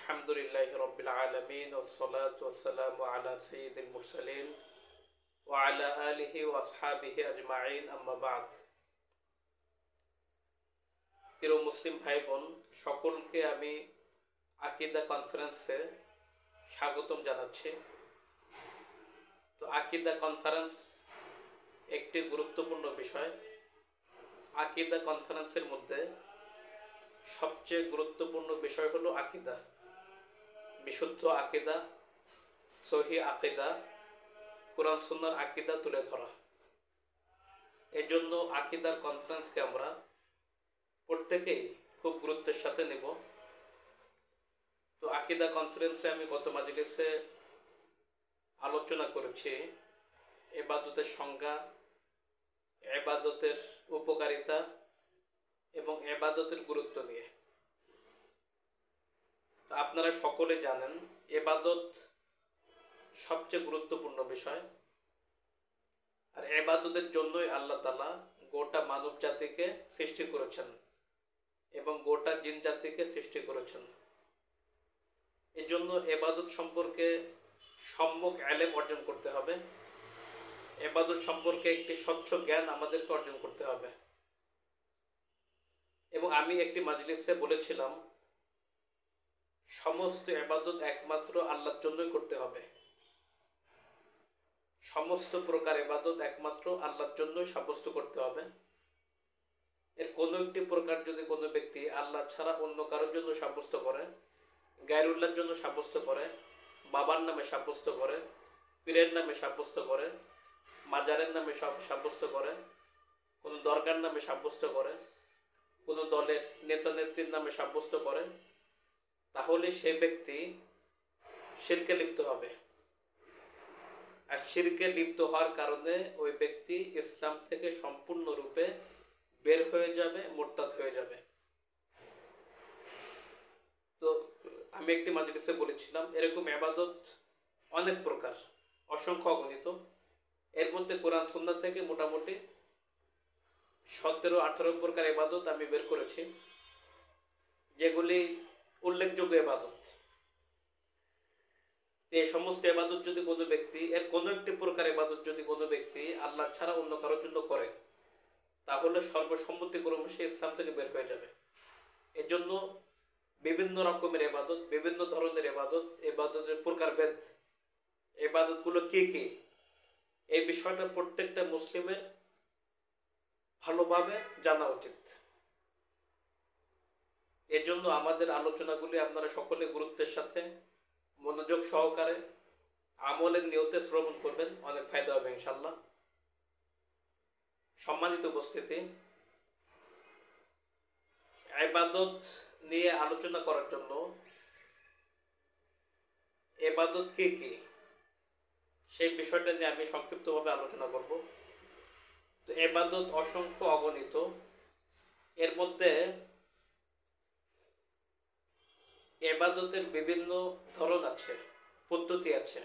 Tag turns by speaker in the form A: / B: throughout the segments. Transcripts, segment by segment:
A: আলহামদুলিল্লাহি রাব্বিল আলামিন ওয়াসসালাতু ওয়াসসালামু আলা সাইয়্যিদিল মুরসালিন ওয়া আলা আলিহি ওয়া আসহাবিহি আজমাইন আম্মা বা'দ। প্রিয় মুসলিম ভাই বোন সকলকে আমি আকীদা কনফারেন্সে স্বাগতম জানাচ্ছি। তো আকীদা কনফারেন্স একটি গুরুত্বপূর্ণ বিষয়। আকীদা কনফারেন্সের মধ্যে সবচেয়ে গুরুত্বপূর্ণ বিষয় হলো আকীদা, বিশুদ্ধ আকীদা, সহি আকীদা, কোরআন সুন্নাহর আকীদা তুলে ধরা। এই জন্য আকীদার কনফারেন্সকে আমরা প্রত্যেকেই খুব গুরুত্বের সাথে নেব। তো আকীদা কনফারেন্সে আমি গত মাজলিসে আলোচনা করেছি ইবাদতের সংজ্ঞা, ইবাদতের উপকারিতা এবং ইবাদতের গুরুত্ব নিয়ে। তো আপনারা সকলে জানেন ইবাদত সবচেয়ে গুরুত্বপূর্ণ বিষয়, আর ইবাদতের জন্যই আল্লাহ তাআলা গোটা মানব জাতিকে সৃষ্টি করেছেন এবং গোটা জিন জাতিকে সৃষ্টি করেছেন। এই জন্য ইবাদত সম্পর্কে সম্যক ইলম অর্জন করতে হবে, ইবাদত সম্পর্কে একটি স্বচ্ছ জ্ঞান আমাদেরকে অর্জন করতে হবে। এবং আমি একটি মাজলিসে বলেছিলাম সমস্ত ইবাদত একমাত্র আল্লাহর জন্যই করতে হবে, সমস্ত প্রকার ইবাদত একমাত্র আল্লাহর জন্যই সাব্যস্ত করতে হবে। এর কোনো একটি প্রকার যদি কোনো ব্যক্তি আল্লাহ ছাড়া অন্য কারোর জন্য সাব্যস্ত করে, গায়রুল্লাহর জন্য সাব্যস্ত করে, বাবার নামে সাব্যস্ত করে, পীরের নামে সাব্যস্ত করে, মাজারের নামে সাব্যস্ত করে, কোনো দরগার নামে সাব্যস্ত করে, কোনো দলের নেতা নেত্রীর নামে সাব্যস্ত করে, তাহলে সে ব্যক্তি শিরকে লিপ্ত হবে। আর শিরকে লিপ্ত হওয়ার কারণে ওই ব্যক্তি ইসলাম থেকে সম্পূর্ণরূপে বের হয়ে যাবে, মুরতাদ হয়ে যাবে। তো আমি একটি মাজলিসে বলেছিলাম এরকম ইবাদত অনেক প্রকার, অসংখ্য অগণিত। এর মধ্যে কোরআন সুন্নাহ থেকে মোটামুটি 17-18 প্রকার ইবাদত আমি বের করেছি, যেগুলি উল্লেখযোগ্য ইবাদত। এই সমস্ত ইবাদত যদি কোনো ব্যক্তি, এর কোনো একটি প্রকার ইবাদত যদি কোনো ব্যক্তি আল্লাহ ছাড়া অন্য কারোর জন্য করে, তাহলে সর্বসম্মতিক্রমে সে ইসলাম থেকে বের হয়ে যাবে। এর জন্য বিভিন্ন রকমের ইবাদত, বিভিন্ন ধরনের ইবাদত, ইবাদতের প্রকারভেদ, ইবাদতগুলো কি কি, এই বিষয়টা প্রত্যেকটা মুসলিমের ভালোভাবে জানা উচিত। এর জন্য আমাদের আলোচনাগুলি আপনারা সকলে গুরুত্বের সাথে মনোযোগ সহকারে আমলের নিয়তে শ্রবণ করবেন, অনেক ফায়দা হবে ইনশাল্লাহ। সম্মানিত উপস্থিতি, ইবাদত নিয়ে আলোচনা করার জন্য ইবাদত কি কি সেই বিষয়টা নিয়ে আমি সংক্ষিপ্তভাবে আলোচনা করব। তো ইবাদত অসংখ্য অগণিত। এর মধ্যে ইবাদতের বিভিন্ন ধরন আছে, পদ্ধতি আছে।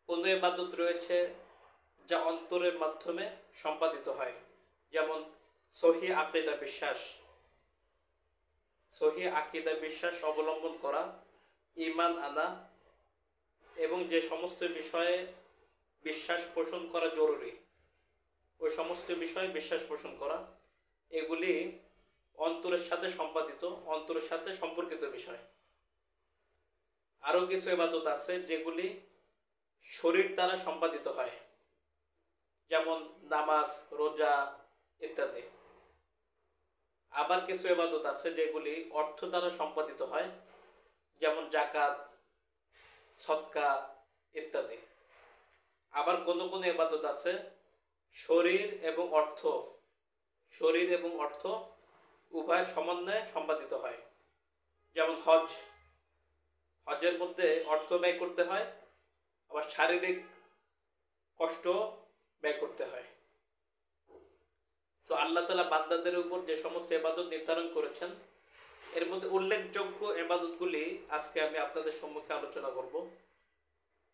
A: কোন ইবাদত রয়েছে যা অন্তরের মাধ্যমে সম্পাদিত হয়, যেমন সহি আকীদা বিশ্বাস, সহি আকীদা বিশ্বাস অবলম্বন করা, ঈমান আনা এবং যে সমস্ত বিষয়ে বিশ্বাস পোষণ করা জরুরি, ওই সমস্ত বিষয়ে বিশ্বাস পোষণ করা, এগুলি অন্তরের সাথে সম্পাদিত, অন্তরের সাথে সম্পর্কিত বিষয়। আরো কিছু ইবাদত আছে যেগুলি শরীর দ্বারা সম্পাদিত হয়, যেমন নামাজ, রোজা ইত্যাদি। আবার কিছু ইবাদত আছে যেগুলি অর্থ দ্বারা সম্পাদিত হয়, যেমন যাকাত, সদকা ইত্যাদি। আবার কোন কোন ইবাদত আছে শরীর এবং অর্থ, শরীর এবং অর্থ উভয়ের সমন্বয়ে সম্পাদিত হয়, যেমন হজ। হজের মধ্যে অর্থ ব্যয় করতে হয়, আবার শারীরিক কষ্ট ব্যয় করতে হয়। তো আল্লাহ তাআলা বান্দাদের উপর যে সমস্ত ইবাদত নির্ধারণ করেছেন, এর মধ্যে উল্লেখযোগ্য ইবাদতগুলি আজকে আমি আপনাদের সম্মুখে আলোচনা করব।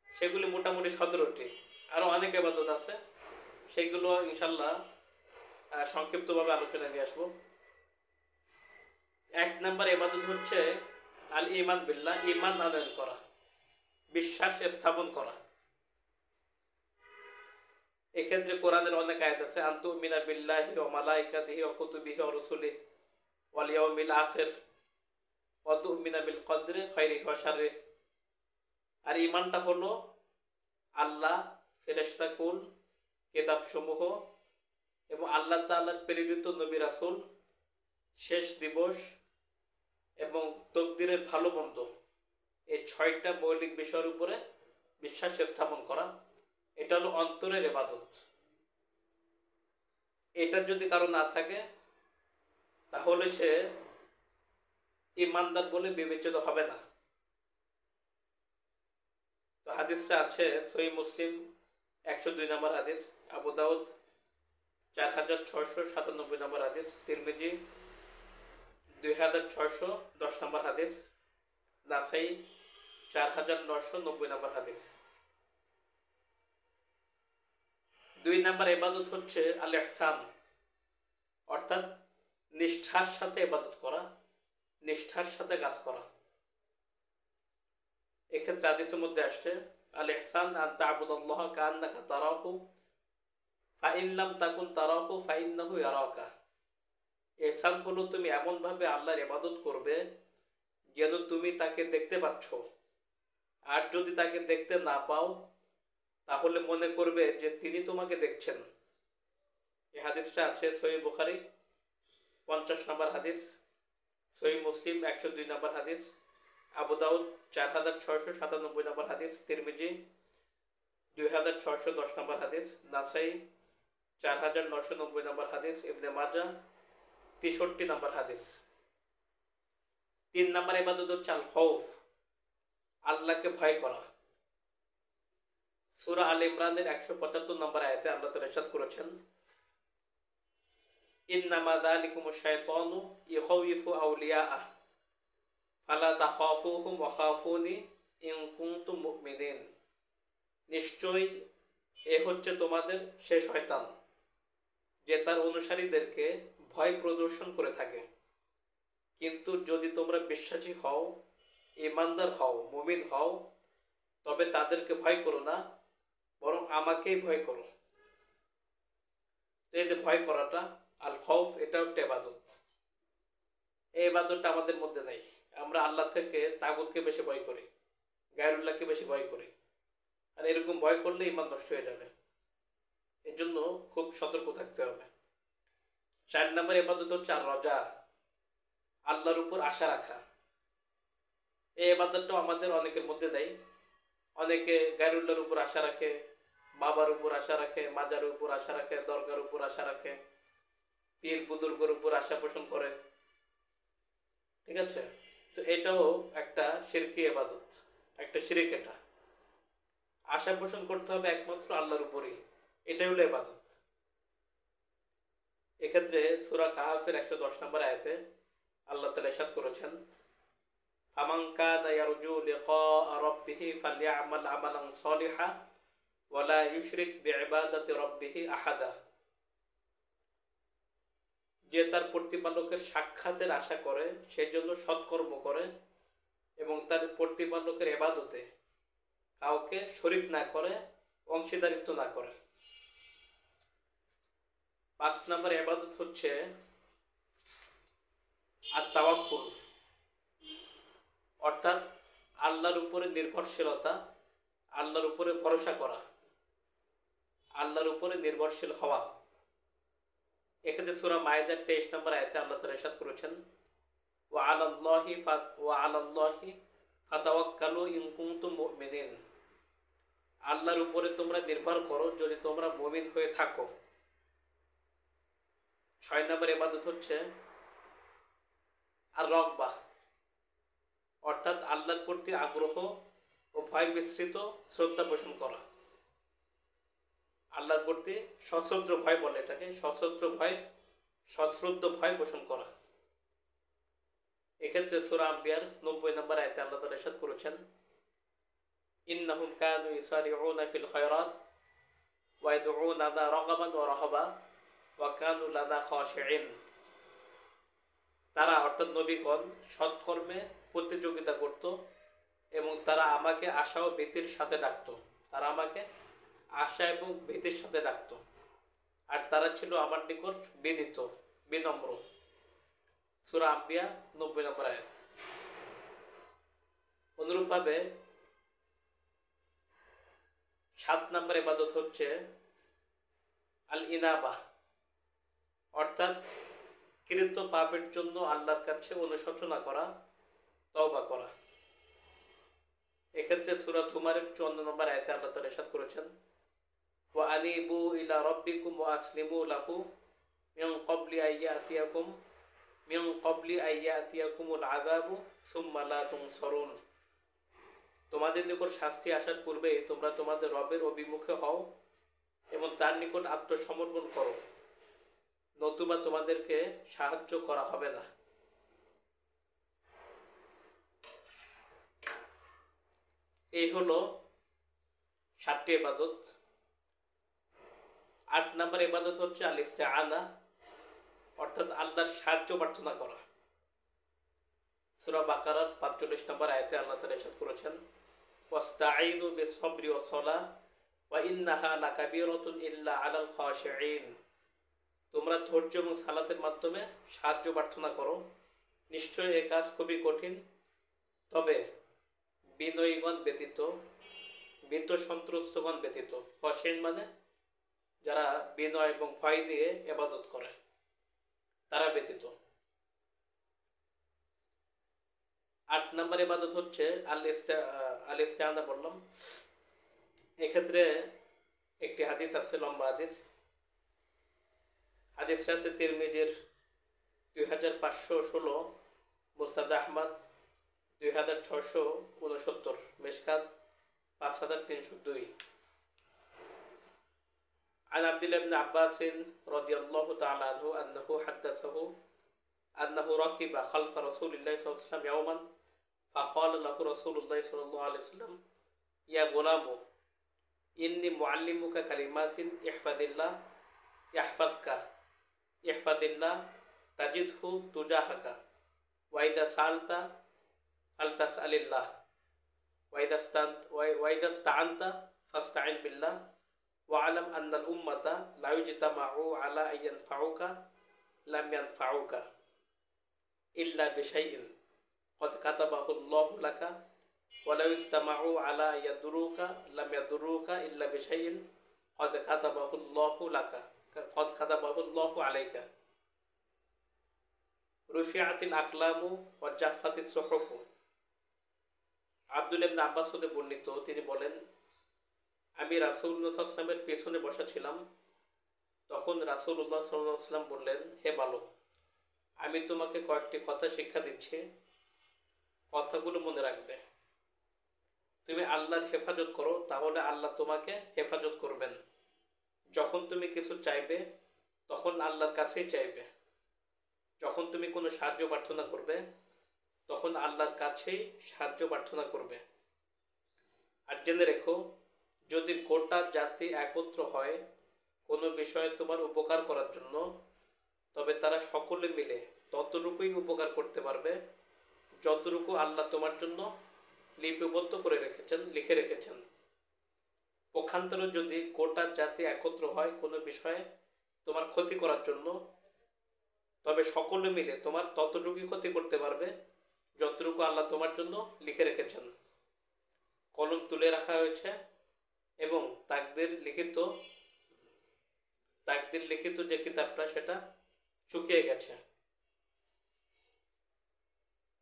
A: সেগুলি মোটামুটি 17টি। আরো অনেক ইবাদত আছে, সেগুলো ইনশাল্লাহ সংক্ষিপ্তভাবে আলোচনা নিয়ে আসবো। এক নাম্বার ইবাদত হচ্ছে আল ঈমান বিল্লাহ, ঈমান আনয়ন করা, বিশ্বাস স্থাপন করা। এক্ষেত্রে কোরআনের অনেক আয়াত আছে, আনতুমিনা বিল্লাহি ওয়া মালাইকাতিহি ওয়া কুতুবিহি ওয়া রুসুলিহি ওয়াল ইয়াউমিল আখির ওয়া তুমিনা বিল কদরি খাইরিহি ওয়া শাররিহি। আর ঈমানটা হলো আল্লাহ, ফেরেশতাকুল, কিতাবসমূহ এবং আল্লাহ তাআলার প্রেরিত নবী রাসূল, শেষ দিবস এবং তকদিরের ভালো মন্দ, এই 6টা মৌলিক বিষয়ের উপরে বিশ্বাস স্থাপন করা। এটা হলো অন্তরের ইবাদত। এটা যদি কারো না থাকে তাহলে সে ঈমানদার বলে বিবেচিত হবে না। তো হাদিসটা আছে সহিহ মুসলিম 102 নম্বর হাদিস, আবু দাউদ 4697 নম্বর হাদিস, তিরমিজি 2610 নম্বর হাদিস, নাসাই 4990 নম্বর হাদিস। 2 নম্বর ইবাদত হচ্ছে আল ইহসান, অর্থাৎ নিষ্ঠার সাথে ইবাদত করা, নিষ্ঠার সাথে কাজ করা। এক্ষেত্রে হাদিসের মধ্যে আসছে আল ইহসান আন তা'বুদাল্লাহ কাআন্নাকা তারাহু ফাইন লাম তাকুন তারাহু ফাইন্নাহু ইয়ারাকা। ইহসান হলো তুমি এমন ভাবে আল্লাহর ইবাদত করবে যেন তুমি তাকে দেখতে পাচ্ছ, আর যদি তাকে দেখতে না পাও তাহলে মনে করবে যে তিনি তোমাকে দেখছেন। এই হাদিসটা আছে সহিহ বুখারী 50 নম্বর হাদিস, সহিহ মুসলিম 102 নম্বর হাদিস, আবু দাউদ 4697 নম্বর হাদিস, তিরমিজি 2610 নম্বর হাদিস, নাসাই 4990 নম্বর হাদিস, ইবনে মাজাহ 63 নম্বর হাদিস। 3 নম্বর ইবাদত হচ্ছে আল খৌফ, আল্লাহকে ভয় করা। সূরা আল ইমরানের 175 নম্বর আয়াতে আল্লাহ তাআলা ইরশাদ করেছেন, ইন্নামা যালিকুমুশ শাইতানু ইখাউফু আউলিয়াআহ ফালা তাখাফুহুম ওয়া খাফুনি ইন কুনতুম মুমিনিন। নিশ্চয়ই এ হচ্ছে তোমাদের সেই শয়তান যে তার অনুসারীদেরকে ভয় প্রদর্শন করে থাকে, কিন্তু যদি তোমরা বিশ্বাসী হও, ঈমানদার হও, মুমিন হও, তবে তাদেরকে ভয় করো না, বরং আমাকেই ভয় করো। এই যে ভয় করাটা আল খৌফ, এটা একটা ইবাদত। এই ইবাদতটা আমাদের মধ্যে নাই। আমরা আল্লাহ থেকে তাগুতকে বেশি ভয় করি, গায়রুল্লাহকে বেশি ভয় করি, আর এরকম ভয় করলে ঈমান নষ্ট হয়ে যাবে। এর জন্য খুব সতর্ক থাকতে হবে। 4 নম্বর ইবাদত হচ্ছে আর রজা, আল্লাহর উপর আশা রাখা। এই ইবাদতটা আমাদের অনেকের মধ্যে নাই। অনেকে গায়রুল্লাহর উপর আশা রাখে, বাবার উপর আশা রাখে, মাজারের উপর আশা রাখে, দরগার উপর আশা রাখে, পীর বুজুর্গের উপর আশা পোষণ করে। ঠিক আছে? তো এটাও একটা শিরকি ইবাদত, একটা শিরক। এটা আশা পোষণ করতে হবে একমাত্র আল্লাহর উপরই, এটাই হলো ইবাদত। এক্ষেত্রে সূরা কাহাফের 110 নম্বর আয়াতে আল্লাহ তাআলা ইরশাদ করেছেন, ফামান কানা ইয়ারজু লিকাআ রাব্বিহি ফালইআমাল আমালান সালিহা ওয়া লা ইউশরিক বিইবাদাতি রাব্বিহি আহাদা। যে তার প্রতিপালকের সাক্ষাতের আশা করে সেজন্য সৎকর্ম করে এবং তার প্রতিপালকের ইবাদতে কাউকে শরীক না করে, অংশীদারিত্ব না করে। 5 নম্বর ইবাদত হচ্ছে আত-তাওয়াক্কুল, অর্থাৎ আল্লাহর উপরে নির্ভরশীলতা, আল্লাহর উপরে ভরসা করা, আল্লাহর উপরে নির্ভরশীল হওয়া। এক্ষেত্রে সূরা মায়েদার 23 নম্বর আয়াতে আল্লাহ তাআলা ইরশাদ করেছেন, ওয়া আলাল্লাহি ফাতাওয়াক্কালু ইন কুনতুম মুমিনিন। আল্লাহর উপরে তোমরা নির্ভর করো যদি তোমরা মুমিন হয়ে থাকো। 6 নম্বর ইবাদত হচ্ছে আর রগবা, অর্থাৎ আল্লাহর প্রতি আগ্রহ ও ভয় মিশ্রিত শ্রদ্ধা পোষণ করা। আল্লাহর প্রতি সশ্রদ্ধ ভয় বলে এটাকে, সশ্রদ্ধ ভয় পোষণ করা। এক্ষেত্রে সূরা আম্বিয়ার 90 নম্বর আয়াতে আল্লাহ তাআলা ইরশাদ করেছেন, ইন্নাহুম কানু ইসারিউনা ফিল খায়রাত ওয়া ইয়াদউনানা রাগাবান ওয়া রাহাবা ওয়া কানু লানা খাশিঈন। তারা অর্থাৎ নবীগণ সৎকর্মে প্রতিযোগিতা করত এবং তারা আমাকে আশা ও ভীতির সাথে ডাকত। তারা আমাকে আশা এবং ভীতির সাথে ডাকত, আর তারা ছিল আমার নিকট বিনীত, বিনম্র। সূরা আম্বিয়া 90 নম্বর আয়াত। অনুরূপভাবে 7 নম্বর ইবাদত হচ্ছে আল ইনাবা, অর্থাৎ কৃত পাপের জন্য আল্লাহর কাছে অনুশোচনা করা, তওবা করা। এক্ষেত্রে সূরা জুমারের 54 নম্বর আয়াতে আল্লাহ তাআলা ইরশাদ করেছেন, ওয়া আনিবু ইলা রাব্বিকুম ওয়া আসলিমু লাহু মিন ক্বাবলি আইয়াতিয়াকুমুল আযাবু সুম্মা লা তুনসারুন। তোমাদের নিকট শাস্তি আসার পূর্বে তোমরা তোমাদের রবের অভিমুখে হও এবং তার নিকট আত্মসমর্পণ করো, নতুবা তোমাদেরকে সাহায্য করা হবে না। এই হলো 7টি ইবাদত। 8 নম্বর ইবাদত হচ্ছে আল ইস্তিআনা, অর্থাৎ আল্লাহর সাহায্য প্রার্থনা করা। সূরা বাকারার 45 নম্বর আয়াতে আল্লাহ তাআলা ইরশাদ করেছেন, ওয়াস্তাঈনু বিস-সাবরি ওয়াস-সালাহ ওয়া ইন্নাহা লাকাবীরাতুন ইল্লা আলাল খাশিঈন। তোমরা ধৈর্য এবং সালাতের মাধ্যমে সাহায্য প্রার্থনা করো, নিশ্চয়ই এই কাজ খুবই কঠিন, তবে বিনয়ীগণ ব্যতীত, ভীত সন্ত্রস্তগণ ব্যতীত। খাশিঈন মানে যারা বিনয় এবং ভয় দিয়ে ইবাদত করে, তারা ব্যতীত। 8 নম্বর ইবাদত হচ্ছে আল ইস্তিআনা বললাম। এক্ষেত্রে একটি হাদিস আছে, লম্বা হাদিস। হাদিসটা আছে তিরমিজির 2516, মুসনাদ আহমদ 2669, মিশকাত 5302। عن عبد الله بن عباس رضي الله تعالى عنه أنه حدثه أنه ركب خلف رسول الله صلى الله عليه وسلم يوما فقال له رسول الله صلى الله عليه وسلم يا غلام إني معلمك كلمات احفظ الله يحفظك تجده تجاهك وإذا سألت فلتسأل الله وإذا استعنت فاستعن بالله وعلم أن الأمة لا يجتمعوا على أن ينفعوك لم ينفعوك إلا بشيء قد كتبه الله لك ولو اجتمعوا على أن يضروك لم يضروك إلا بشيء قد كتبه الله عليك رفعت الأقلام وجفت الصحف। আব্দুল্লাহ ইবনে আব্বাস হতে বর্ণিত, তিনি বলেন, আমি রাসূলুল্লাহ সাল্লাল্লাহু আলাইহি ওয়াসাল্লামের পেছনে বসা ছিলাম। তখন রাসূলুল্লাহ সাল্লাল্লাহু আলাইহি ওয়াসাল্লাম বললেন, হে বালক, আমি তোমাকে কয়েকটি কথা শিক্ষা দিচ্ছি, কথাগুলো মনে রাখবে। তুমি আল্লাহর হেফাজত করো, তাহলে আল্লাহ তোমাকে হেফাজত করবেন। যখন তুমি কিছু চাইবে তখন আল্লাহর কাছেই চাইবে। যখন তুমি কোনো সাহায্য প্রার্থনা করবে তখন আল্লাহর কাছেই সাহায্য প্রার্থনা করবে। আর জেনে রেখো, যদি গোটা জাতি একত্র হয় কোনো বিষয়ে তোমার উপকার করার জন্য, তবে তারা সকলে মিলে ততটুকুই উপকার করতে পারবে যতটুকু আল্লাহ তোমার জন্য লিপিবদ্ধ করে রেখেছেন, লিখে রেখেছেন। পক্ষান্তরে যদি গোটা জাতি একত্র হয় কোনো বিষয়ে তোমার ক্ষতি করার জন্য, তবে সকলে মিলে তোমার ততটুকুই ক্ষতি করতে পারবে যতটুকু আল্লাহ তোমার জন্য লিখে রেখেছেন। কলম তুলে রাখা হয়েছে এবং তাকদীর লিখিত যে কিতাবটা সেটা শুকিয়ে গেছে।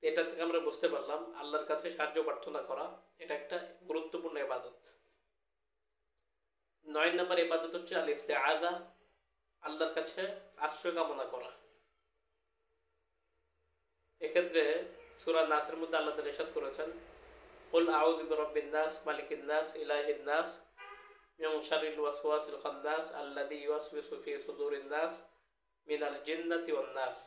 A: এটা থেকে আমরা বুঝতে পারলাম আল্লাহর কাছে সাহায্য প্রার্থনা করা এটা একটা গুরুত্বপূর্ণ ইবাদত। 9 নম্বর ইবাদত হচ্ছে আল ইস্তিআযা, আল্লাহর কাছে আশ্রয় কামনা করা। এক্ষেত্রে সূরা নাসের মধ্যে আল্লাহ তাআলা ইরশাদ করেছেন, কুল আউযু বিরাব্বিন নাস মালিকিন নাস ইলাহিন নাস মিন শাররিল ওয়াসওয়াসিল খান্নাস আল্লাযী ইউওয়াসওয়িসু ফি সুদুরিন নাস মিনাল জিন্নাতি ওয়ান নাস।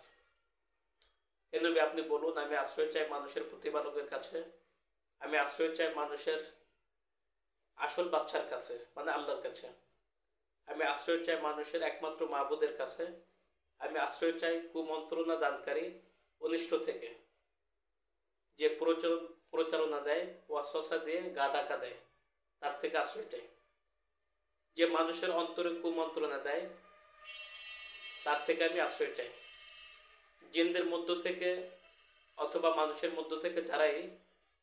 A: হে নবী, আপনি বলুন, আমি আশ্রয় চাই মানুষের প্রতিপালকের কাছে, আমি আশ্রয় চাই মানুষের আসল বাচ্চার কাছে মানে আল্লাহর কাছে, আমি আশ্রয় চাই মানুষের একমাত্র মাবুদের কাছে, আমি আশ্রয় চাই কুমন্ত্রণা দানকারী ও অনিষ্ট থেকে, যে প্রচারণা দেয়, ওয়াসওয়াসা দিয়ে গা ঢাকা দেয়, তার থেকে আশ্রয় চাই। যে মানুষের অন্তরে কুমন্ত্রণা দেয়, তার থেকে আমি আশ্রয় চাই। জিনদের মধ্য থেকে অথবা মানুষের মধ্য থেকে যারাই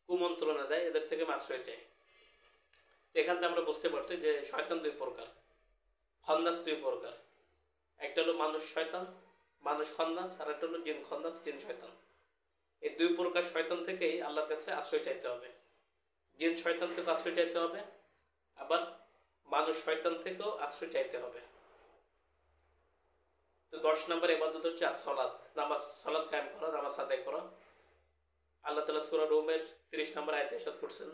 A: কুমন্ত্রণা দেয়, এদের থেকে আমি আশ্রয় চাই। এখান থেকে আমরা বুঝতে পারছি যে শয়তান দুই প্রকার, খন্নাস দুই প্রকার। একটা হলো মানুষ শয়তান, মানুষ খন্নাস, আর একটা হলো জিন খন্নাস, জিন শয়তান। এই দুই প্রকার শয়তান থেকেই আল্লাহর কাছে আশ্রয় চাইতে হবে। জিন শয়তান থেকে আশ্রয় চাইতে হবে, আবার মানুষ শয়তান থেকেও আশ্রয় চাইতে হবে। তো 10 নম্বর ইবাদত হচ্ছে সালাত, নামাজ, সালাত কায়েম করা, নামাজ আদায় করা। আল্লাহ তাআলা সূরা রুমের 30 নম্বর আয়াতে ইরশাদ করছেন,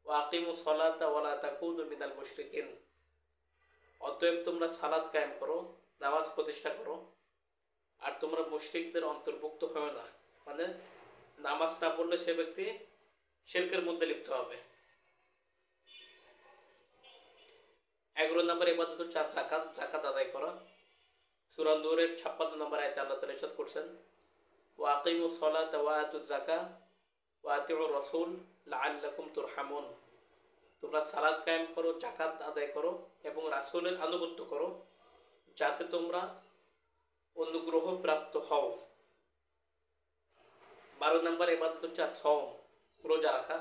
A: ওয়া আকিমুস সালাতা ওয়া লা তাকুনু মিনাল মুশরিকিন। অতএব তোমরা সালাত কায়েম করো, নামাজ প্রতিষ্ঠা করো, আর তোমরা মুশরিকদের অন্তর্ভুক্ত হয় না। মানে নামাজ না পড়লে সে ব্যক্তি শিরকের মধ্যে লিপ্ত হবে। 11 নম্বর ইবাদত হচ্ছে যাকাত, যাকাত আদায় করা। সূরা নূরের 56 নম্বর আয়াতে আল্লাহ তাআলা ইরশাদ করছেন, ওয়া আকিমুস সালাতা ওয়া আতুজ যাকাত ওয়া আতিউর রাসূল লাআল্লাকুম তুরহামুন। তোমরা সালাত কায়েম করো, যাকাত আদায় করো এবং রাসূলের আনুগত্য করো, যাতে তোমরা অনুগ্রহ প্রাপ্ত হও। 12 নম্বর ইবাদত হচ্ছে সওম, রোজা রাখা।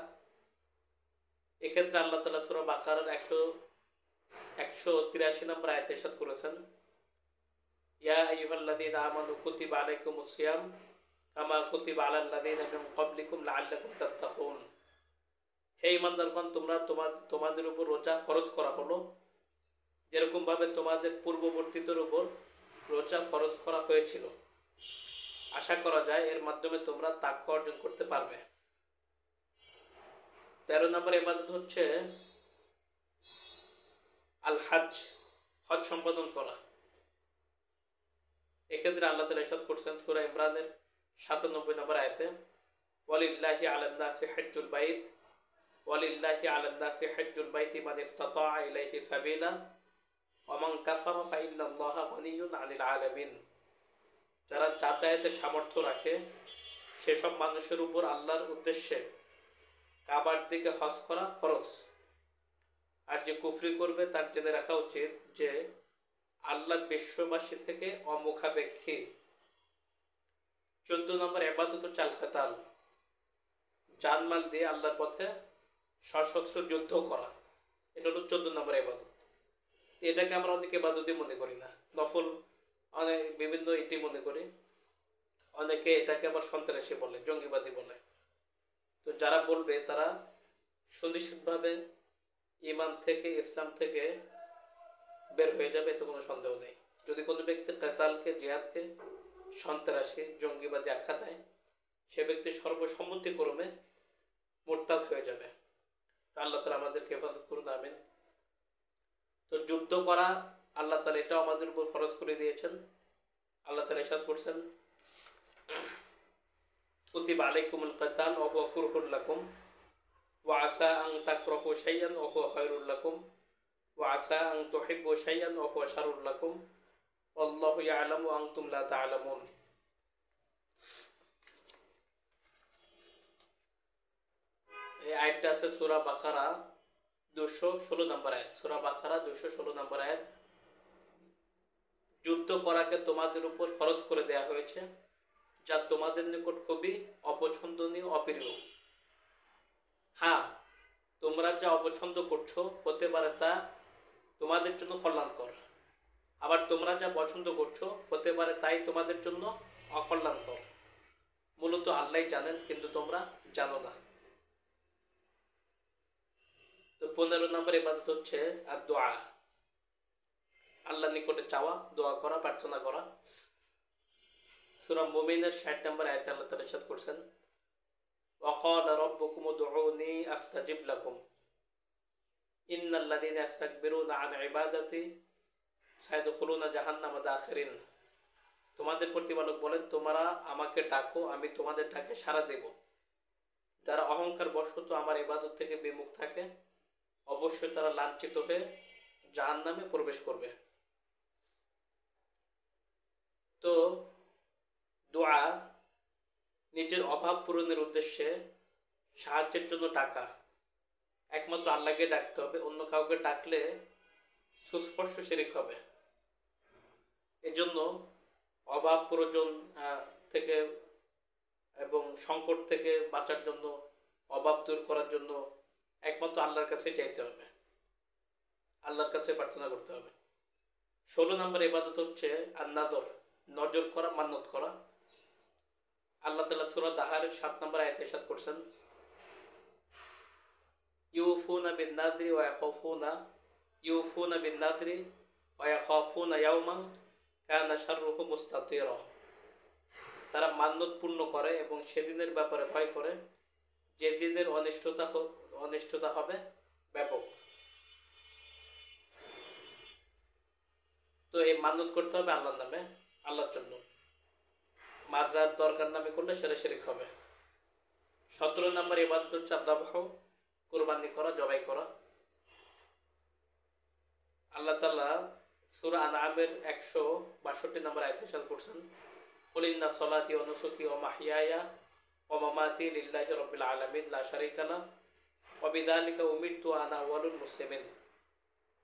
A: এক্ষেত্রে আল্লাহ তাআলা সূরা বাকারার 183 নম্বর আয়াতে ইরশাদ করেছেন, ইয়া আইয়ুহাল্লাযীনা আমানু কুতিবা আলাইকুমুস সিয়াম কামা কুতিবা আলাল লাযীনা মিন ক্বাবলিকুম লাআল্লাকুম তাত্তাকুন। হে ঈমানদারগণ, তোমাদের উপর রোজা ফরজ করা হলো, যেরকম ভাবে তোমাদের পূর্ববর্তীদের উপর রোজা ফরজ করা হয়েছিল। আশা করা যায় এর মাধ্যমে তোমরা তাকওয়া অর্জন করতে পারবে। 13 নম্বর ইবাদত হচ্ছে আল হজ, হজ সম্পাদন করা। এক্ষেত্রে আল্লাহ তাআলা ইরশাদ করছেন সূরা ইমরানের 97 নম্বর আয়াতে, ওয়ালিল্লাহি আলান নাসি হজ্জুল বাইত ওয়ালিল্লাহি আলান নাসি হজ্জুল বাইতি মান ইসতাতাআ ইলাইহি সাবিলা ওয়া মান কাফারা ফা ইন্নাল্লাহা গানিয়্যুন আনিল আলামিন। যারা যাতায়াতের সামর্থ্য রাখে সেসব মানুষের উপর আল্লাহর উদ্দেশ্যে কাবার দিকে হজ করা ফরজ। আর যে কুফরি করবে তার জেনে রাখা উচিত যে আল্লাহ বিশ্ববাসী থেকে অমুখাপেক্ষী। 14 নম্বর ইবাদত হচ্ছে আল কিতাল, জানমাল দিয়ে আল্লাহর পথে সশস্ত্র যুদ্ধ করা। এটা হলো 14 নম্বর ইবাদত। এটাকে আমরা অনেকে ইবাদতই মনে করি না, নফল অনেক বিভিন্ন এটি মনে করি। অনেকে এটাকে আবার সন্ত্রাসী বলে, জঙ্গিবাদী বলে। তো যারা বলবে তারা সুনিশ্চিতভাবে ঈমান থেকে, ইসলাম থেকে বের হয়ে যাবে, এতে কোনো সন্দেহ নেই। যদি কোনো ব্যক্তি কিতালকে, জিহাদকে সন্ত্রাসী, জঙ্গিবাদী আখ্যা দেয়, সে ব্যক্তি সর্বসম্মতিক্রমে মুরতাদ হয়ে যাবে। তো আল্লাহ তাআলা আমাদেরকে হেফাজত করুন, আমিন। তো যুদ্ধ করা আল্লাহ তাআলা এটাও আমাদের উপর ফরজ করে দিয়েছেন। আল্লাহ তাআলা ইরশাদ করছেন, কুতিবা আলাইকুমুল কিতাল ওয়া হুয়া কুরহুল লাকুম ওয়া আসা আন তাকরাহু শাইআন ওয়া হুয়া খায়রুল লাকুম ওয়া আসা আন তুহিব্বু শাইআন ওয়া হুয়া শাররুল লাকুম আল্লাহু ইয়ালামু ওয়া আনতুম লা তা'লামুন। এই আয়াতটা আছে সূরা বাকারা 216 নম্বর আয়াত। সূরা বাকারা 216 নম্বর আয়াত। যুদ্ধ করাকে তোমাদের উপর ফরজ করে দেয়া হয়েছে, যা তোমাদের নিকট খুবই অপছন্দনীয়, অপ্রিয়। হ্যাঁ, তোমরা যা অপছন্দ করছো হতে পারে তা তোমাদের জন্য কল্যাণকর, আবার তোমরা যা পছন্দ করছো হতে পারে তাই তোমাদের জন্য অকল্যাণকর। মূলত আল্লাহই জানেন, কিন্তু তোমরা জানো না। তো 15 নম্বর ইবাদত হচ্ছে আর দোয়া, আল্লাহর নিকটে চাওয়া, দোয়া করা, প্রার্থনা করা। সূরা মুমিনের 60 নম্বর আয়াতে আল্লাহ তাআলা ইরশাদ করছেন, ওয়া ক্বালা রাব্বুকুম উদউনি আস্তাজিব লাকুম ইন্নাল্লাযীনা ইস্তাকবিরুনা আন ইবাদাতি সায়াদখুলুনা জাহান্নামা দাখিরিন। তোমাদের প্রতিপালক বলেন, তোমরা আমাকে ডাকো, আমি তোমাদের ডাকে সাড়া দেব। যারা অহংকার বশত আমার ইবাদত থেকে বিমুখ থাকে, অবশ্যই তারা লাঞ্ছিত হয়ে জাহান্নামে প্রবেশ করবে। তো দোয়া নিজের অভাব পূরণের উদ্দেশ্যে সাহায্যের জন্য ডাকা, একমাত্র আল্লাহকে ডাকতে হবে, অন্য কাউকে ডাকলে সুস্পষ্ট শিরক হবে। এজন্য অভাব প্রয়োজন থেকে এবং সংকট থেকে বাঁচার জন্য, অভাব দূর করার জন্য একমাত্র আল্লাহর কাছে চাইতে হবে, আল্লাহর কাছে প্রার্থনা করতে হবে। 16 নম্বর ইবাদত হচ্ছে আন-নাযর, নজর করা, মান্নত করা। আল্লাহ তাআলা সূরা দাহারের 7 নম্বর আয়াতে ইরশাদ করছেন, ইউফুনা বিন-নাযরি ওয়া ইয়াখাফুনা ইয়াওমান কানা শাররুহু মুস্তাতিরা। তারা মান্নত পূর্ণ করে এবং সেদিনের ব্যাপারে ভয় করে যে দিনের অনিষ্টতা হবে ব্যাপক। তো এই মান্নত করতে হবে আল্লাহর নামে, আল্লাহর জন্য। মাজার দরকার নামে করলে সেটা শিরক হবে। 17 নম্বর ইবাদত হচ্ছে আযবাহ, কুরবানি করা, জবাই করা। আল্লাহ তাআলা সূরা আনআমের 162 নম্বর আয়াতে ইরশাদ করছেন, কুল ইন্না সলাতি ওয়া নুসুকি ওয়া মাহইয়ায়া ওয়া মামাতি লিল্লাহি রাব্বিল আলামিন লা শারীকা লাহু ওয়া বিযালিকা উমিরতু আনা আউয়ালুল মুসলিমিন।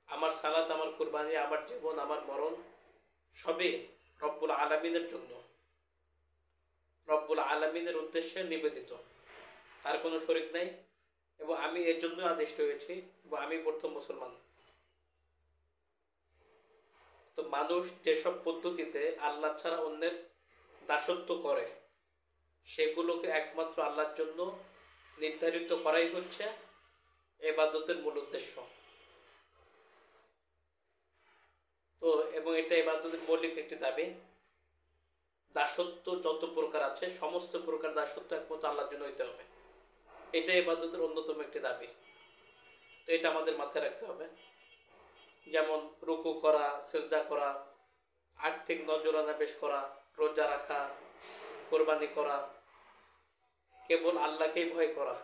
A: আমার সালাত, আমার কুরবানি, আমার জীবন, আমার মরণ সবই রব্বুল আলামিনের জন্য, রব্বুল আলামিনের উদ্দেশ্যে নিবেদিত, তার কোনো শরীক নাই এবং আমি এর জন্য আদিষ্ট হয়েছি এবং আমি প্রথম মুসলমান। তো মানুষ যেসব পদ্ধতিতে আল্লাহ ছাড়া অন্যের দাসত্ব করে সেগুলোকে একমাত্র আল্লাহর জন্য নির্ধারিত করাই হচ্ছে ইবাদতের মূল উদ্দেশ্য। তো এবং এটা ইবাদতের মৌলিক একটি দাবি। দাসত্ব যত প্রকার আছে সমস্ত প্রকার দাসত্ব একমাত্র আল্লাহর জন্য হইতে হবে, এটা ইবাদতের অন্যতম একটি দাবি। তো এটা আমাদের মাথায় রাখতে হবে। যেমন রুকু করা, সিজদা করা, আর্থিক নজরানা পেশ করা, রোজা রাখা, কোরবানি করা, কেবল আল্লাহকেই ভয় করা,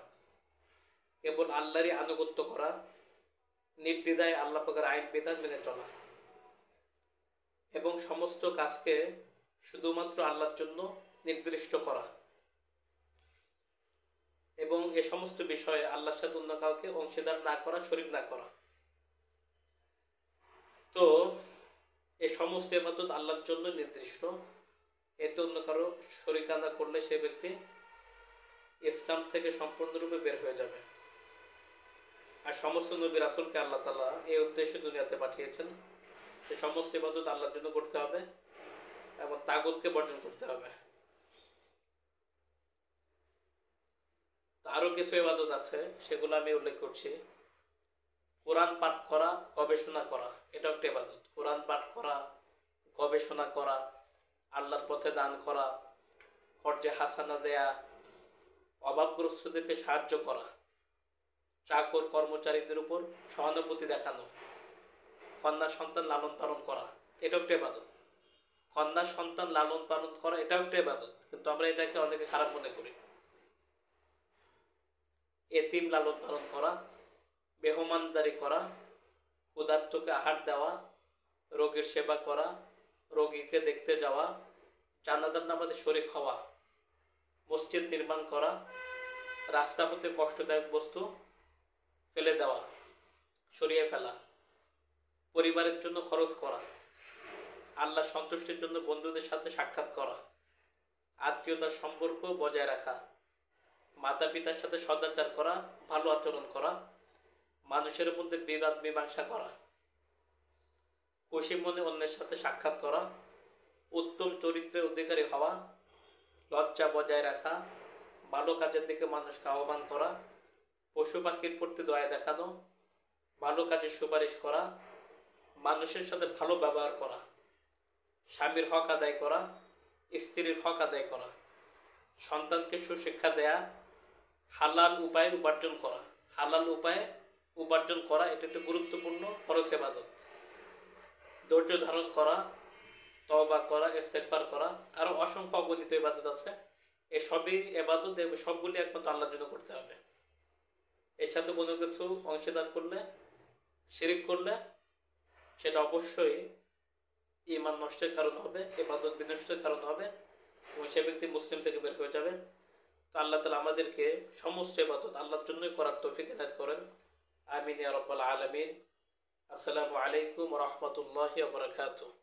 A: কেবল আল্লাহরই আনুগত্য করা, নির্দ্বিধায় আল্লাহ পাকের আইন বিধান মেনে চলা এবং সমস্ত কাজকে শুধুমাত্র আল্লাহর জন্য নির্দিষ্ট করা এবং এ সমস্ত বিষয়ে আল্লাহর সাথে অন্য কাউকে অংশীদার না করা, শরীক না করা। তো এই সমস্ত ইবাদত আল্লাহর জন্য নির্দিষ্ট, এতে অন্য কারো শরীকানা করলে সে ব্যক্তি ইসলাম থেকে সম্পূর্ণরূপে বের হয়ে যাবে। আর সমস্ত নবী রাসূলকে আল্লাহ তাআলা এই উদ্দেশ্যে দুনিয়াতে পাঠিয়েছেন যে সমস্ত ইবাদত আল্লাহর জন্য করতে হবে এবং তাগুতকে বর্জন করতে হবে। আরো কিছু ইবাদত আছে, সেগুলো আমি উল্লেখ করছি। কোরআন পাঠ করা, গবেষণা করা, এটা একটা ইবাদত। কোরআন পাঠ করা, গবেষণা করা, আল্লাহর পথে দান করা, খরচে হাসানা দেয়া, অভাবগ্রস্তদেরকে সাহায্য করা, চাকর কর্মচারীদের উপর সহানুভূতি দেখানো, কন্যা সন্তান লালন পালন করা, এটাও একটা ইবাদত। কন্যা সন্তান লালন পালন করা এটাও একটা ইবাদত, কিন্তু আমরা এটাকে অনেকে খারাপ মনে করি। এতিম লালন পালন করা, মেহমানদারি করা, ক্ষুধার্তকে আহার দেওয়া, রোগীর সেবা করা, রোগীকে দেখতে যাওয়া, জানাজার নামাজে শরীক হওয়া, মসজিদ নির্মাণ করা, রাস্তা পথে কষ্টদায়ক বস্তু ফেলে দেওয়া, সরিয়ে ফেলা, পরিবারের জন্য খরচ করা, আল্লাহ সন্তুষ্টির জন্য বন্ধুদের সাথে সাক্ষাৎ করা, আত্মীয়তার সম্পর্ক বজায় রাখা, মাতা পিতার সাথে সদাচার করা, ভালো আচরণ করা, মানুষের মধ্যে বিবাদ মীমাংসা করা, খুশি মনে অন্যের সাথে সাক্ষাৎ করা, উত্তম চরিত্রের অধিকারী হওয়া, লজ্জা বজায় রাখা, ভালো কাজের দিকে মানুষকে আহ্বান করা, পশু পাখির প্রতি দয়া দেখানো, ভালো কাজের সুপারিশ করা, মানুষের সাথে ভালো ব্যবহার করা, স্বামীর হক আদায় করা, স্ত্রীর হক আদায় করা, সন্তানকে সুশিক্ষা দেয়া, হালাল উপায়ে উপার্জন করা, হালাল উপায়ে উপার্জন করা এটা একটা গুরুত্বপূর্ণ ফরজ ইবাদত। ধৈর্য ধারণ করা, তওবা করা, ইস্তেগফার করা, আরো অসংখ্য অগণিত ইবাদত আছে। এই সবই ইবাদত, সবগুলি একমাত্র আল্লাহর জন্য করতে হবে। এর সাথে কোনো কিছু অংশীদার করলে, শিরিক করলে সেটা অবশ্যই ঈমান নষ্টের কারণ হবে, ইবাদত বিনষ্টের কারণ হবে এবং সে ব্যক্তি মুসলিম থেকে বের হয়ে যাবে। তো আল্লাহ তাআলা আমাদেরকে সমস্ত ইবাদত আল্লাহর জন্যই করার তৌফিক এনায়েত করেন। আমিন ইয়া রাব্বাল আলামিন। আসসালামু আলাইকুম ওয়া রাহমাতুল্লাহি ওয়া বারাকাতুহু।